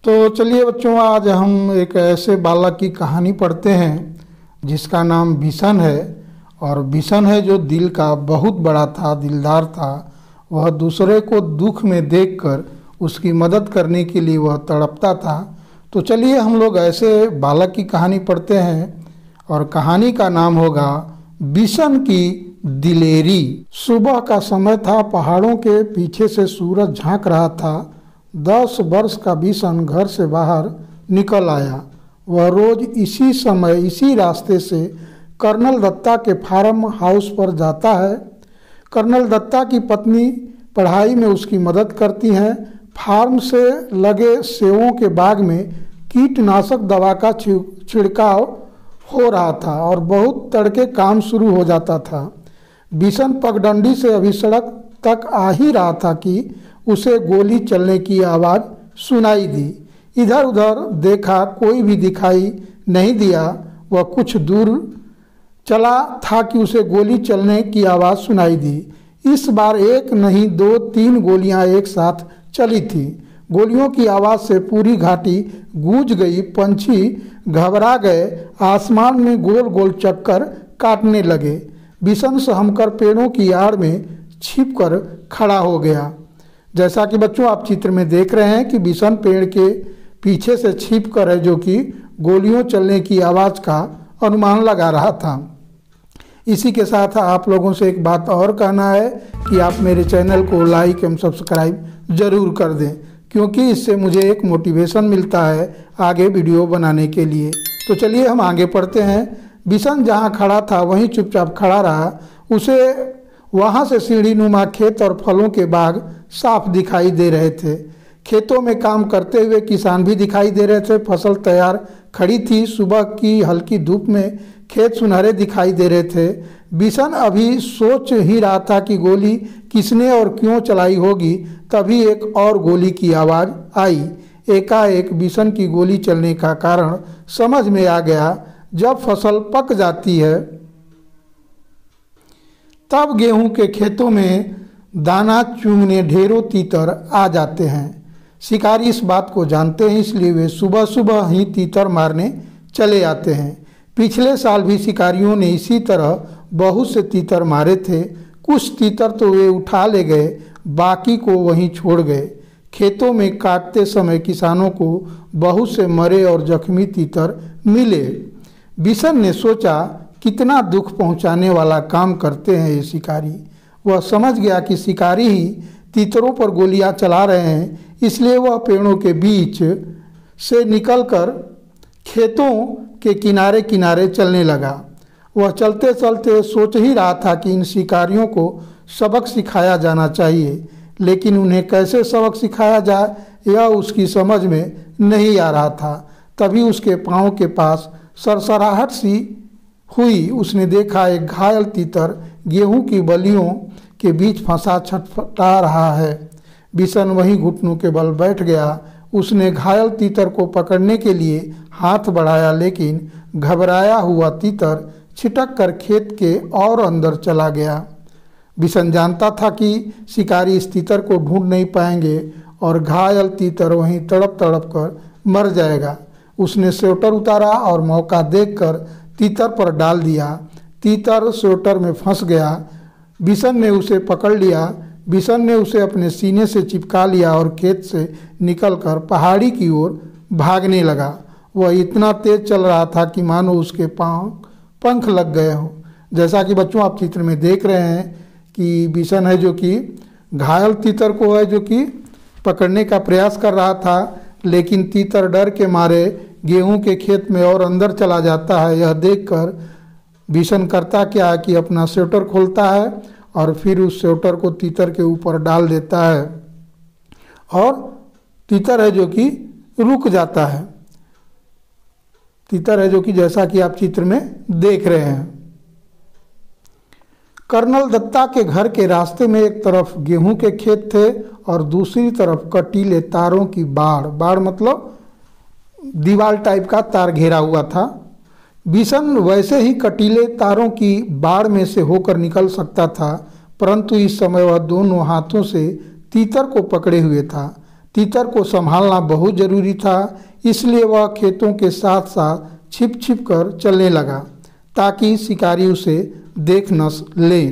तो चलिए बच्चों, आज हम एक ऐसे बालक की कहानी पढ़ते हैं जिसका नाम बिशन है। और बिशन है जो दिल का बहुत बड़ा था, दिलदार था। वह दूसरे को दुख में देखकर उसकी मदद करने के लिए वह तड़पता था। तो चलिए हम लोग ऐसे बालक की कहानी पढ़ते हैं और कहानी का नाम होगा बिशन की दिलेरी। सुबह का समय था, पहाड़ों के पीछे से सूरज झांक रहा था। 10 वर्ष का बिशन घर से बाहर निकल आया। वह रोज इसी समय इसी रास्ते से कर्नल दत्ता के फार्म हाउस पर जाता है। कर्नल दत्ता की पत्नी पढ़ाई में उसकी मदद करती हैं। फार्म से लगे सेवों के बाग में कीटनाशक दवा का छिड़काव हो रहा था और बहुत तड़के काम शुरू हो जाता था। बिशन पगडंडी से अभी सड़क तक आ ही रहा था कि उसे गोली चलने की आवाज़ सुनाई दी। इधर उधर देखा, कोई भी दिखाई नहीं दिया। वह कुछ दूर चला था कि उसे गोली चलने की आवाज़ सुनाई दी। इस बार एक नहीं 2-3 गोलियां एक साथ चली थी। गोलियों की आवाज़ से पूरी घाटी गूंज गई। पंछी घबरा गए, आसमान में गोल गोल चक्कर काटने लगे। बिशन सहमकर पेड़ों की आड़ में छिपकर खड़ा हो गया। जैसा कि बच्चों आप चित्र में देख रहे हैं कि बिशन पेड़ के पीछे से छिपकर है जो कि गोलियों चलने की आवाज़ का अनुमान लगा रहा था। इसी के साथ आप लोगों से एक बात और कहना है कि आप मेरे चैनल को लाइक एवं सब्सक्राइब ज़रूर कर दें, क्योंकि इससे मुझे एक मोटिवेशन मिलता है आगे वीडियो बनाने के लिए। तो चलिए हम आगे पढ़ते हैं। बिशन जहाँ खड़ा था वहीं चुपचाप खड़ा रहा। उसे वहाँ से सीढ़ी नुमा खेत और फलों के बाग साफ दिखाई दे रहे थे। खेतों में काम करते हुए किसान भी दिखाई दे रहे थे। फसल तैयार खड़ी थी। सुबह की हल्की धूप में खेत सुनहरे दिखाई दे रहे थे। बिशन अभी सोच ही रहा था कि गोली किसने और क्यों चलाई होगी, तभी एक और गोली की आवाज़ आई। एकाएक बिशन की गोली चलने का कारण समझ में आ गया। जब फसल पक जाती है तब गेहूं के खेतों में दाना चुगने ढेरों तीतर आ जाते हैं। शिकारी इस बात को जानते हैं, इसलिए वे सुबह सुबह ही तीतर मारने चले आते हैं। पिछले साल भी शिकारियों ने इसी तरह बहुत से तीतर मारे थे। कुछ तीतर तो वे उठा ले गए, बाकी को वहीं छोड़ गए। खेतों में काटते समय किसानों को बहुत से मरे और जख्मी तीतर मिले। बिशन ने सोचा, कितना दुख पहुंचाने वाला काम करते हैं ये शिकारी। वह समझ गया कि शिकारी ही तीतरों पर गोलियां चला रहे हैं, इसलिए वह पेड़ों के बीच से निकलकर खेतों के किनारे किनारे चलने लगा। वह चलते चलते सोच ही रहा था कि इन शिकारियों को सबक सिखाया जाना चाहिए, लेकिन उन्हें कैसे सबक सिखाया जाए यह उसकी समझ में नहीं आ रहा था। तभी उसके पाँव के पास सरसराहट सी हुई। उसने देखा एक घायल तीतर गेहूं की बलियों के बीच फंसा छटपटा रहा है। बिशन वहीं घुटनों के बल बैठ गया। उसने घायल तीतर को पकड़ने के लिए हाथ बढ़ाया, लेकिन घबराया हुआ तीतर छिटक कर खेत के और अंदर चला गया। बिशन जानता था कि शिकारी इस तीतर को ढूंढ नहीं पाएंगे और घायल तीतर वहीं तड़प तड़प कर मर जाएगा। उसने स्वेटर उतारा और मौका देखकर तीतर पर डाल दिया। तीतर स्वेटर में फंस गया। बिशन ने उसे पकड़ लिया। बिशन ने उसे अपने सीने से चिपका लिया और खेत से निकलकर पहाड़ी की ओर भागने लगा। वह इतना तेज चल रहा था कि मानो उसके पांव पंख लग गए हों। जैसा कि बच्चों आप चित्र में देख रहे हैं कि बिशन है जो कि घायल तीतर को है जो कि पकड़ने का प्रयास कर रहा था, लेकिन तीतर डर के मारे गेहूं के खेत में और अंदर चला जाता है। यह देखकर बिशन करता क्या है कि अपना स्वेटर खोलता है और फिर उस स्वेटर को तीतर के ऊपर डाल देता है और तीतर है जो कि रुक जाता है। तीतर है जो कि जैसा कि आप चित्र में देख रहे हैं। कर्नल दत्ता के घर के रास्ते में एक तरफ गेहूं के खेत थे और दूसरी तरफ कटीले तारों की बाड़ मतलब दीवार टाइप का तार घेरा हुआ था। बिशन वैसे ही कटीले तारों की बाड़ में से होकर निकल सकता था, परंतु इस समय वह दोनों हाथों से तीतर को पकड़े हुए था। तीतर को संभालना बहुत जरूरी था, इसलिए वह खेतों के साथ साथ छिप छिप कर चलने लगा ताकि शिकारी उसे देख न ले।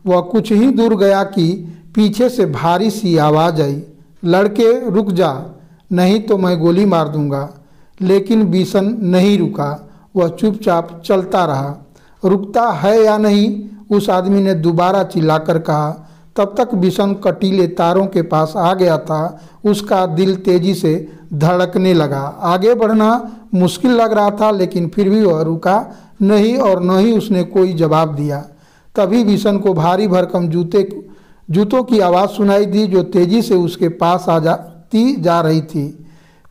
वह कुछ ही दूर गया कि पीछे से भारी सी आवाज़ आई, लड़के रुक जा, नहीं तो मैं गोली मार दूंगा। लेकिन बिशन नहीं रुका, वह चुपचाप चलता रहा। रुकता है या नहीं, उस आदमी ने दोबारा चिल्लाकर कहा। तब तक बिशन कटीले तारों के पास आ गया था। उसका दिल तेजी से धड़कने लगा। आगे बढ़ना मुश्किल लग रहा था, लेकिन फिर भी वह रुका नहीं और न ही उसने कोई जवाब दिया। तभी बिशन को भारी भरकम जूतों की आवाज़ सुनाई दी जो तेजी से उसके पास जा रही थी।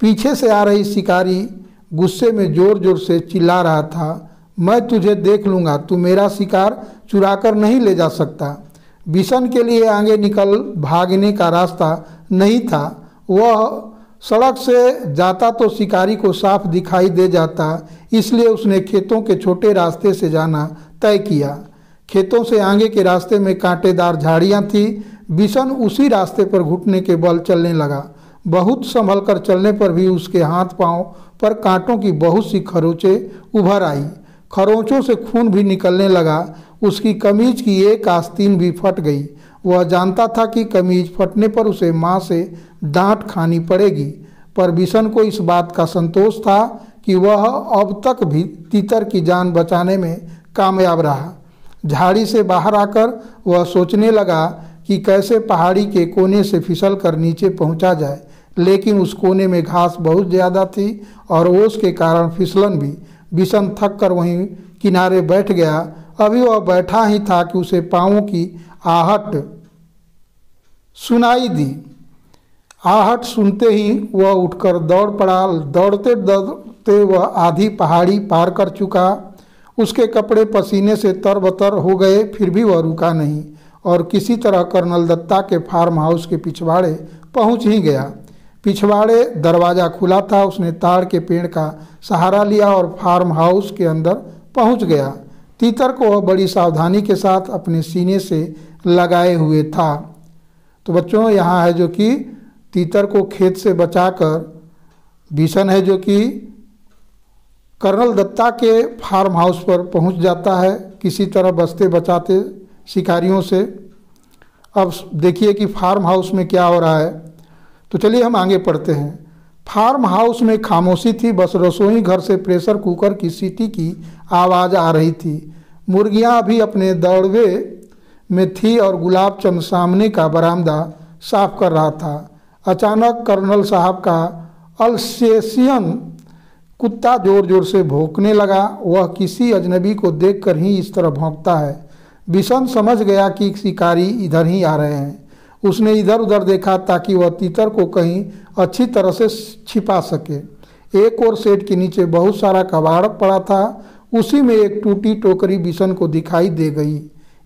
पीछे से आ रही शिकारी गुस्से में जोर जोर से चिल्ला रहा था, मैं तुझे देख लूँगा, तू मेरा शिकार चुरा कर नहीं ले जा सकता। बिशन के लिए आगे निकल भागने का रास्ता नहीं था। वह सड़क से जाता तो शिकारी को साफ दिखाई दे जाता, इसलिए उसने खेतों के छोटे रास्ते से जाना तय किया। खेतों से आगे के रास्ते में कांटेदार झाड़ियाँ थीं। बिशन उसी रास्ते पर घुटने के बल चलने लगा। बहुत संभल कर चलने पर भी उसके हाथ पांव पर कांटों की बहुत सी खरोंचें उभर आई। खरोंचों से खून भी निकलने लगा। उसकी कमीज की एक आस्तीन भी फट गई। वह जानता था कि कमीज फटने पर उसे माँ से डांट खानी पड़ेगी, पर बिशन को इस बात का संतोष था कि वह अब तक भी तीतर की जान बचाने में कामयाब रहा। झाड़ी से बाहर आकर वह सोचने लगा कि कैसे पहाड़ी के कोने से फिसल कर नीचे पहुंचा जाए, लेकिन उस कोने में घास बहुत ज़्यादा थी और ओस के कारण फिसलन भी। बिशन थक कर वहीं किनारे बैठ गया। अभी वह बैठा ही था कि उसे पाँवों की आहट सुनाई दी। आहट सुनते ही वह उठकर दौड़ पड़ा। दौड़ते दौड़ते वह आधी पहाड़ी पार कर चुका। उसके कपड़े पसीने से तरबतर हो गए, फिर भी वह रुका नहीं और किसी तरह कर्नल दत्ता के फार्म हाउस के पिछवाड़े पहुंच ही गया। पिछवाड़े दरवाज़ा खुला था। उसने ताड़ के पेड़ का सहारा लिया और फार्म हाउस के अंदर पहुंच गया। तीतर को वह बड़ी सावधानी के साथ अपने सीने से लगाए हुए था। तो बच्चों, यहाँ है जो कि तीतर को खेत से बचाकर बिशन है जो कि कर्नल दत्ता के फार्म हाउस पर पहुंच जाता है, किसी तरह बचते बचाते शिकारियों से। अब देखिए कि फार्म हाउस में क्या हो रहा है। तो चलिए हम आगे पढ़ते हैं। फार्म हाउस में खामोशी थी, बस रसोई घर से प्रेशर कुकर की सीटी की आवाज़ आ रही थी। मुर्गियां अभी अपने दौड़वे में थी और गुलाब चंद सामने का बरामदा साफ कर रहा था। अचानक कर्नल साहब का अल्सेशियन कुत्ता जोर जोर से भौंकने लगा। वह किसी अजनबी को देखकर ही इस तरह भौंकता है। बिशन समझ गया कि शिकारी इधर ही आ रहे हैं। उसने इधर उधर देखा ताकि वह तीतर को कहीं अच्छी तरह से छिपा सके। एक और सेट के नीचे बहुत सारा कबाड़ पड़ा था। उसी में एक टूटी टोकरी बिशन को दिखाई दे गई।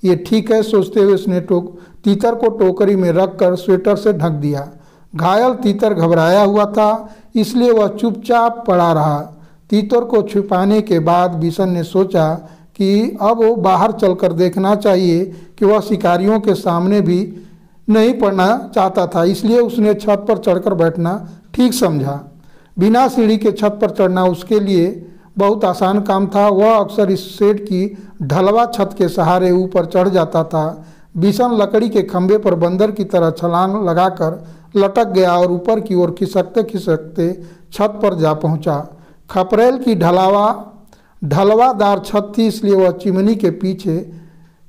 ये ठीक है सोचते हुए उसने तीतर को टोकरी में रखकर स्वेटर से ढक दिया। घायल तीतर घबराया हुआ था, इसलिए वह चुपचाप पड़ा रहा। तीतर को छुपाने के बाद बिशन ने सोचा कि अब वो बाहर चलकर देखना चाहिए कि वह शिकारियों के सामने भी नहीं पड़ना चाहता था, इसलिए उसने छत पर चढ़कर बैठना ठीक समझा। बिना सीढ़ी के छत पर चढ़ना उसके लिए बहुत आसान काम था। वह अक्सर इस शेड की ढलवा छत के सहारे ऊपर चढ़ जाता था। बिशन लकड़ी के खंभे पर बंदर की तरह छलांग लगाकर लटक गया और ऊपर की ओर खिसकते खिसकते छत पर जा पहुंचा। खपरेल की ढलवादार छत थी, इसलिए वह चिमनी के पीछे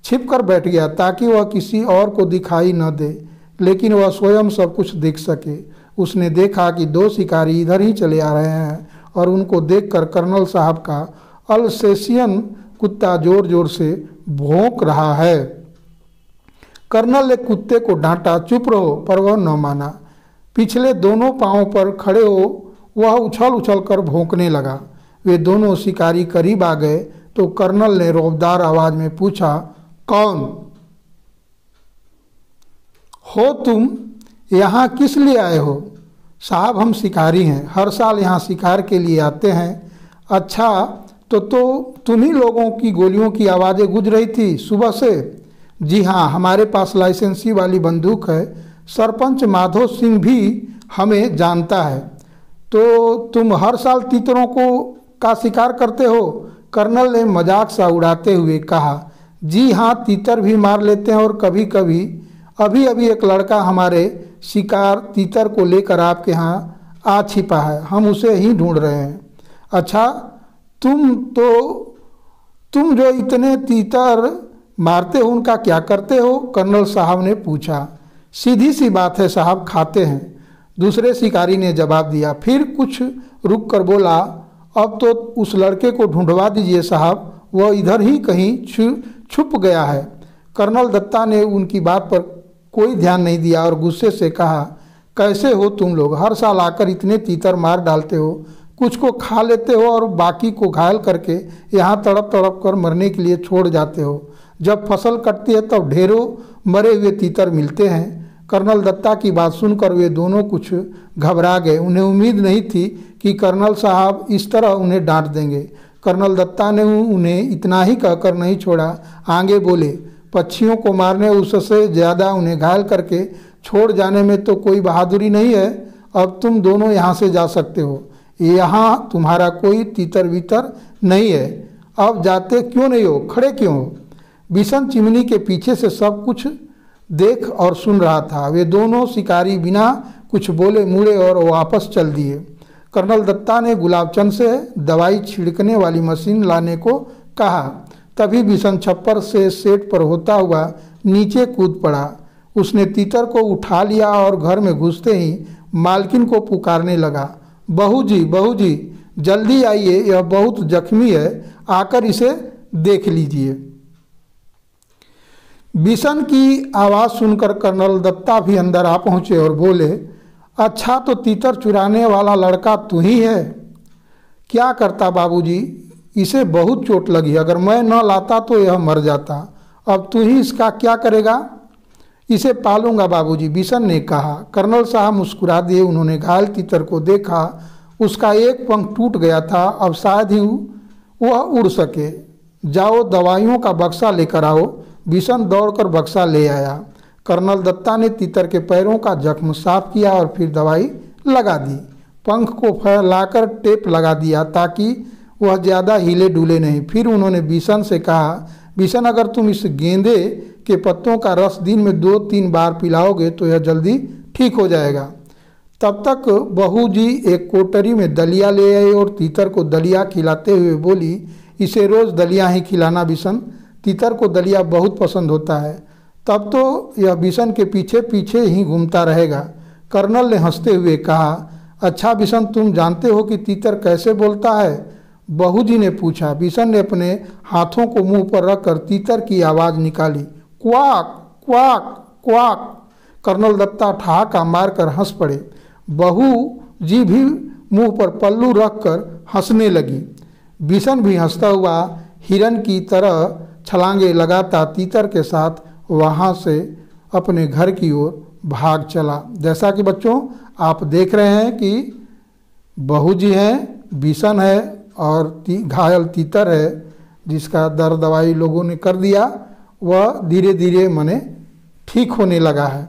छिपकर बैठ गया ताकि वह किसी और को दिखाई न दे, लेकिन वह स्वयं सब कुछ देख सके। उसने देखा कि दो शिकारी इधर ही चले आ रहे हैं और उनको देखकर कर्नल साहब का अल्सेशियन कुत्ता जोर जोर से भौंक रहा है। कर्नल ने कुत्ते को डांटा, चुप रहो, पर वह न माना। पिछले दोनों पांवों पर खड़े हो वह उछल उछल कर भौंकने लगा। वे दोनों शिकारी करीब आ गए तो कर्नल ने रौबदार आवाज में पूछा, कौन हो तुम? यहाँ किस लिए आए हो? साहब, हम शिकारी हैं, हर साल यहाँ शिकार के लिए आते हैं। अच्छा, तो तुम्ही लोगों की गोलियों की आवाज़ें गूंज रही थी सुबह से? जी हाँ, हमारे पास लाइसेंसी वाली बंदूक है। सरपंच माधो सिंह भी हमें जानता है। तो तुम हर साल तीतरों का शिकार करते हो? कर्नल ने मजाक सा उड़ाते हुए कहा। जी हाँ, तीतर भी मार लेते हैं, और कभी कभी अभी अभी एक लड़का हमारे शिकार तीतर को लेकर आपके यहाँ आ छिपा है, हम उसे ही ढूंढ रहे हैं। अच्छा, तुम जो इतने तीतर मारते हो उनका क्या करते हो? कर्नल साहब ने पूछा। सीधी सी बात है साहब, खाते हैं, दूसरे शिकारी ने जवाब दिया। फिर कुछ रुक कर बोला, अब तो उस लड़के को ढूंढवा दीजिए साहब, वह इधर ही कहीं छुप गया है। कर्नल दत्ता ने उनकी बात पर कोई ध्यान नहीं दिया और गुस्से से कहा, कैसे हो तुम लोग? हर साल आकर इतने तीतर मार डालते हो, कुछ को खा लेते हो और बाकी को घायल करके यहाँ तड़प तड़प कर मरने के लिए छोड़ जाते हो। जब फसल कटती है तब ढेरों मरे हुए तीतर मिलते हैं। कर्नल दत्ता की बात सुनकर वे दोनों कुछ घबरा गए। उन्हें उम्मीद नहीं थी कि कर्नल साहब इस तरह उन्हें डांट देंगे। कर्नल दत्ता ने उन्हें इतना ही कहकर नहीं छोड़ा, आगे बोले, पक्षियों को मारने उससे ज़्यादा उन्हें घायल करके छोड़ जाने में तो कोई बहादुरी नहीं है। अब तुम दोनों यहाँ से जा सकते हो, यहाँ तुम्हारा कोई तीतर वीतर नहीं है। अब जाते क्यों नहीं हो? खड़े क्यों हो? बिशन चिमनी के पीछे से सब कुछ देख और सुन रहा था। वे दोनों शिकारी बिना कुछ बोले मुड़े और वापस चल दिए। कर्नल दत्ता ने गुलाबचंद से दवाई छिड़कने वाली मशीन लाने को कहा। तभी बिशन छप्पर से सेट पर होता हुआ नीचे कूद पड़ा। उसने तीतर को उठा लिया और घर में घुसते ही मालकिन को पुकारने लगा, बहू जी, जल्दी आइए, यह बहुत जख्मी है, आकर इसे देख लीजिए। बिशन की आवाज़ सुनकर कर्नल दत्ता भी अंदर आ पहुँचे और बोले, अच्छा, तो तीतर चुराने वाला लड़का तू ही है? क्या करता बाबूजी, इसे बहुत चोट लगी, अगर मैं न लाता तो यह मर जाता। अब तू ही इसका क्या करेगा? इसे पालूंगा बाबूजी, बिशन ने कहा। कर्नल साहब मुस्कुरा दिए। उन्होंने घायल तीतर को देखा, उसका एक पंख टूट गया था, अब शायद ही वह उड़ सके। जाओ दवाइयों का बक्सा लेकर आओ। बिशन दौड़कर बक्सा ले आया। कर्नल दत्ता ने तीतर के पैरों का जख्म साफ किया और फिर दवाई लगा दी। पंख को फैलाकर टेप लगा दिया ताकि वह ज़्यादा हिले डुले नहीं। फिर उन्होंने बिशन से कहा, बिशन, अगर तुम इस गेंदे के पत्तों का रस दिन में 2-3 बार पिलाओगे तो यह जल्दी ठीक हो जाएगा। तब तक बहू जी एक कोटरी में दलिया ले आई और तीतर को दलिया खिलाते हुए बोली, इसे रोज़ दलिया ही खिलाना बिशन, तीतर को दलिया बहुत पसंद होता है। तब तो यह बिशन के पीछे पीछे ही घूमता रहेगा। कर्नल ने हंसते हुए कहा, अच्छा बिशन, तुम जानते हो कि तीतर कैसे बोलता है? बहू जी ने पूछा। बिशन ने अपने हाथों को मुंह पर रखकर तीतर की आवाज़ निकाली, quack quack quack. Colonel Datta ठहाका मारकर हंस पड़े। बहू जी भी मुंह पर पल्लू रखकर हंसने लगी। बिशन भी हंसता हुआ हिरन की तरह छलांगे लगाता तीतर के साथ वहाँ से अपने घर की ओर भाग चला। जैसा कि बच्चों आप देख रहे हैं कि बहू जी हैं, बिशन है और घायल तीतर है, जिसका दर्द दवाई लोगों ने कर दिया, वह धीरे धीरे मने ठीक होने लगा है।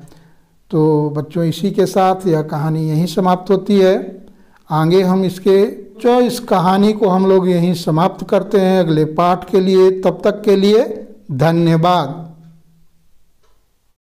तो बच्चों इसी के साथ यह कहानी यहीं समाप्त होती है। आगे हम इस कहानी को हम लोग यहीं समाप्त करते हैं अगले पाठ के लिए। तब तक के लिए धन्यवाद।